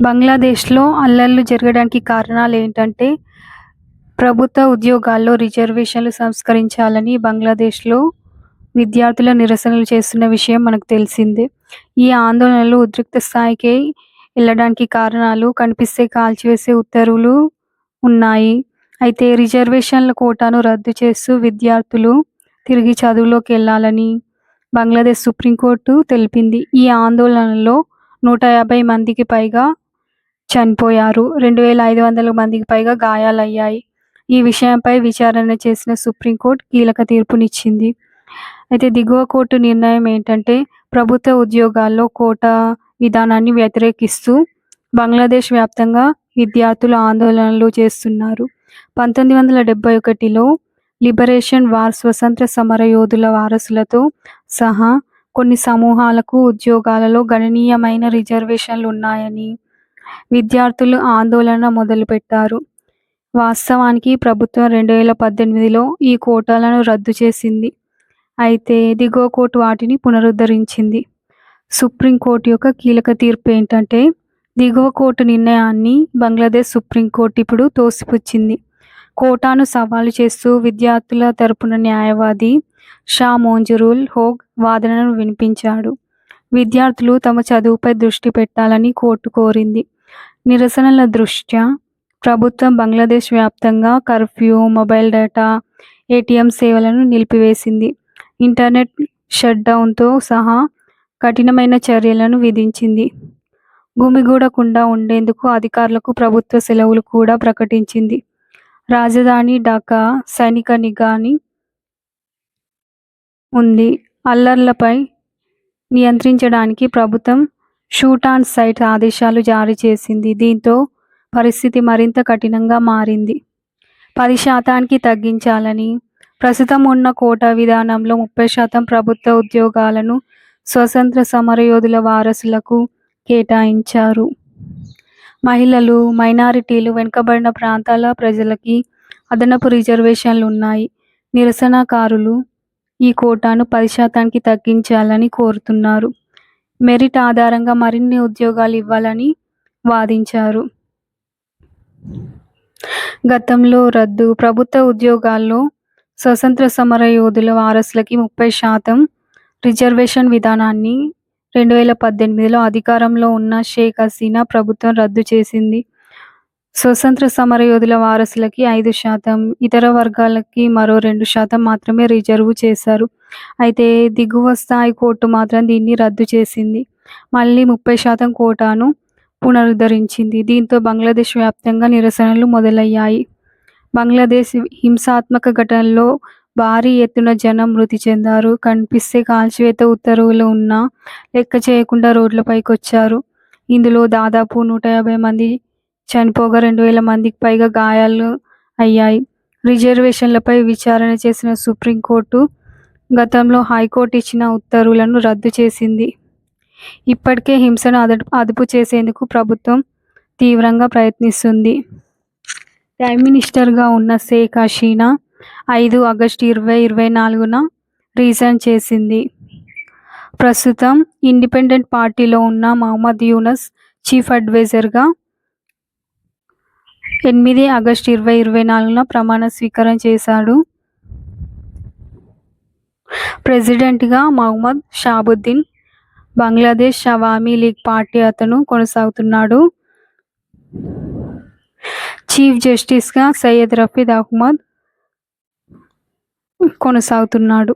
బంగ్లాదేశ్లో అల్లర్లు జరగడానికి కారణాలేంటంటే, ప్రభుత్వ ఉద్యోగాల్లో రిజర్వేషన్లు సంస్కరించాలని బంగ్లాదేశ్లో విద్యార్థులు నిరసనలు చేస్తున్న విషయం మనకు తెలిసిందే. ఈ ఆందోళనలు ఉద్రిక్త స్థాయికి ఎళ్లడానికి కారణాలు కనిపిస్తే కాల్చివేసే ఉత్తర్వులు ఉన్నాయి. అయితే రిజర్వేషన్ల కోటాను రద్దు చేస్తూ విద్యార్థులు తిరిగి చదువులోకెళ్లాలని బంగ్లాదేశ్ సుప్రీంకోర్టు తెలిపింది. ఈ ఆందోళనలో 150 మందికి పైగా చనిపోయారు. 2500 మందికి పైగా గాయాలయ్యాయి. ఈ విషయంపై విచారణ చేసిన సుప్రీంకోర్టు కీలక తీర్పునిచ్చింది. అయితే దిగువ కోర్టు నిర్ణయం ఏంటంటే, ప్రభుత్వ ఉద్యోగాల్లో కోటా విధానాన్ని వ్యతిరేకిస్తూ బంగ్లాదేశ్ వ్యాప్తంగా విద్యార్థులు ఆందోళనలు చేస్తున్నారు. 1971లో లిబరేషన్ వార్ స్వతంత్ర సమరయోధుల వారసులతో సహా కొన్ని సమూహాలకు ఉద్యోగాలలో గణనీయమైన రిజర్వేషన్లున్నాయని విద్యార్థులు ఆందోళన మొదలుపెట్టారు. వాస్తవానికి ప్రభుత్వం 2018లో ఈ కోటాలను రద్దు చేసింది. అయితే దిగువ కోర్టు వాటిని పునరుద్ధరించింది. సుప్రీంకోర్టు యొక్క కీలక తీర్పు ఏంటంటే, దిగువ కోర్టు నిర్ణయాన్ని బంగ్లాదేశ్ సుప్రీంకోర్టు ఇప్పుడు తోసిపుచ్చింది. కోటాను సవాలు చేస్తూ విద్యార్థుల తరపున న్యాయవాది షా మోంజురుల్ హోగ్ వాదనను వినిపించాడు. విద్యార్థులు తమ చదువుపై దృష్టి పెట్టాలని కోర్టు కోరింది. నిరసనల దృష్ట్యా ప్రభుత్వం బంగ్లాదేశ్ వ్యాప్తంగా కర్ఫ్యూ, మొబైల్ డేటా, ఏటీఎం సేవలను నిలిపివేసింది. ఇంటర్నెట్ షట్డౌన్తో సహా కఠినమైన చర్యలను విధించింది. గుమిగూడకుండా ఉండేందుకు అధికారులకు ప్రభుత్వ సెలవులు కూడా ప్రకటించింది. రాజధాని ఢాకా సైనిక నిఘాని ఉంది. అల్లర్లపై నియంత్రించడానికి ప్రభుత్వం షూట్ ఆన్ సైట్ ఆదేశాలు జారీ చేసింది. దీంతో పరిస్థితి మరింత కఠినంగా మారింది. 10% తగ్గించాలని, ప్రస్తుతం ఉన్న కోటా విధానంలో 30% ప్రభుత్వ ఉద్యోగాలను స్వతంత్ర సమరయోధుల వారసులకు కేటాయించారు. మహిళలు, మైనారిటీలు, వెనుకబడిన ప్రాంతాల ప్రజలకి అదనపు రిజర్వేషన్లున్నాయి. నిరసనకారులు ఈ కోటాను 10% తగ్గించాలని కోరుతున్నారు. మెరిట్ ఆధారంగా మరిన్ని ఉద్యోగాలు ఇవ్వాలని వాదించారు. గతంలో రద్దు ప్రభుత్వ ఉద్యోగాల్లో స్వతంత్ర సమరయోధుల వారసులకి 30% రిజర్వేషన్ విధానాన్ని 2018లో అధికారంలో ఉన్న షేక్ హసీనా ప్రభుత్వం రద్దు చేసింది. స్వతంత్ర సమరయోధుల వారసులకి 5%, ఇతర వర్గాలకి మరో 2% మాత్రమే రిజర్వు చేశారు. అయితే దిగువ స్థాయి కోర్టు మాత్రం దీన్ని రద్దు చేసింది. మళ్లీ 30% కోటాను పునరుద్ధరించింది. దీంతో బంగ్లాదేశ్ వ్యాప్తంగా నిరసనలు మొదలయ్యాయి. బంగ్లాదేశ్ హింసాత్మక ఘటనల్లో భారీ ఎత్తున జనం మృతి చెందారు. కనిపిస్తే కాల్చివేత ఉత్తర్వులు ఉన్నా లెక్క చేయకుండా రోడ్లపైకొచ్చారు. ఇందులో దాదాపు 150 మంది చనిపోగా 2000 మందికి పైగా గాయాలు అయ్యాయి. రిజర్వేషన్లపై విచారణ చేసిన సుప్రీంకోర్టు గతంలో హైకోర్టు ఇచ్చిన ఉత్తర్వులను రద్దు చేసింది. ఇప్పటికే హింసను అదుపు చేసేందుకు ప్రభుత్వం తీవ్రంగా ప్రయత్నిస్తుంది. ప్రైమ్ మినిస్టర్గా ఉన్న షేక్ హసీనా 5 ఆగస్టు 2024న రిజైన్ చేసింది. ప్రస్తుతం ఇండిపెండెంట్ పార్టీలో ఉన్న మహమ్మద్ యూనస్ చీఫ్ అడ్వైజర్గా 8 ఆగస్టు 2024న ప్రమాణ స్వీకారం చేశాడు. ప్రెసిడెంట్గా మహమ్మద్ షాబుద్దీన్ బంగ్లాదేశ్ అవామీ లీగ్ పార్టీ అతను కొనసాగుతున్నాడు. చీఫ్ జస్టిస్గా సయ్యద్ రఫీద్ అహ్మద్ కొనసాగుతున్నాడు.